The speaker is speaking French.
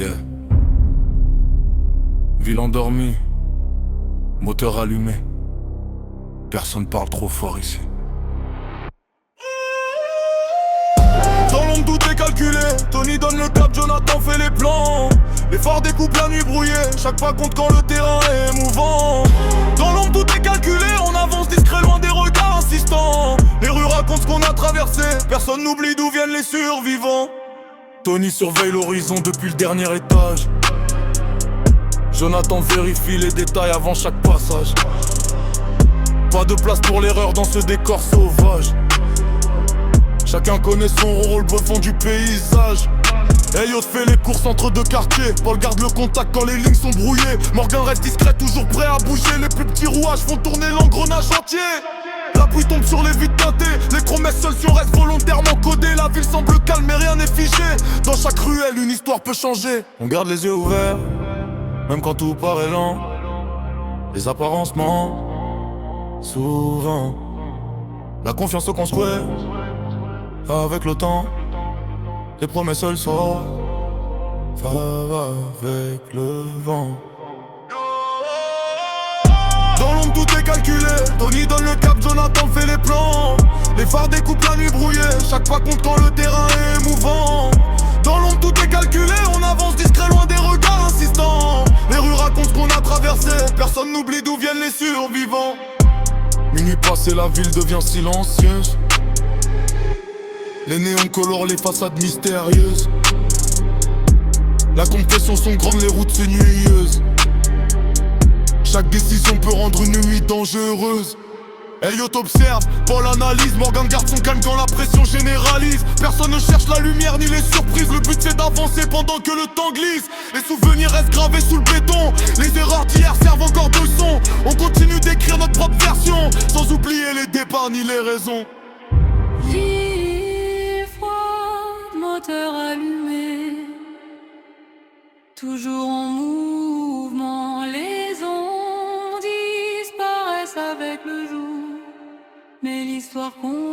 Yeah. Ville endormie, moteur allumé. Personne parle trop fort ici. Dans l'ombre tout est calculé, Tony donne le cap, Jonathan fait les plans. Les phares découpent la nuit brouillée, chaque pas compte quand le terrain est mouvant. Dans l'ombre tout est calculé, on avance discret loin des regards insistants. Les rues racontent ce qu'on a traversé, personne n'oublie d'où viennent les survivants. Tony surveille l'horizon depuis le dernier étage. Jonathan vérifie les détails avant chaque passage. Pas de place pour l'erreur dans ce décor sauvage. Chacun connaît son rôle, beau fond du paysage. Elliot fait les courses entre deux quartiers. Paul garde le contact quand les lignes sont brouillées. Morgan reste discret, toujours prêt à bouger. Les plus petits rouages font tourner l'engrenage entier. La pluie tombe sur les vitres teintées. Les promesses solutions restent volontairement codées. La ville semble calme mais rien n'est figé. Dans chaque ruelle une histoire peut changer. On garde les yeux ouverts, même quand tout paraît lent. Les apparences mentent souvent. La confiance se construit avec le temps. Les promesses le soir avec le vent. Dans l'ombre tout est calculé, Tony donne le cap, Jonathan fait les plans. Les phares découpent la nuit brouillée, chaque pas compte quand le terrain est mouvant. Dans l'ombre tout est calculé, on avance discret loin des regards insistants. Les rues racontent ce qu'on a traversé, personne n'oublie d'où viennent les survivants. Minuit passé, la ville devient silencieuse. Les néons colorent les façades mystérieuses. La confession sont grandes, les routes sinueuses. Chaque décision peut rendre une nuit dangereuse. Elliot observe, Paul analyse, Morgan garde son calme quand la pression généralise. Personne ne cherche la lumière ni les surprises. Le but c'est d'avancer pendant que le temps glisse. Les souvenirs restent gravés sous le béton. Les erreurs d'hier servent encore de leçon. On continue d'écrire notre propre version, sans oublier les départs ni les raisons. Moteur allumé, toujours en mouvement, les ondes disparaissent avec le jour, mais l'histoire continue.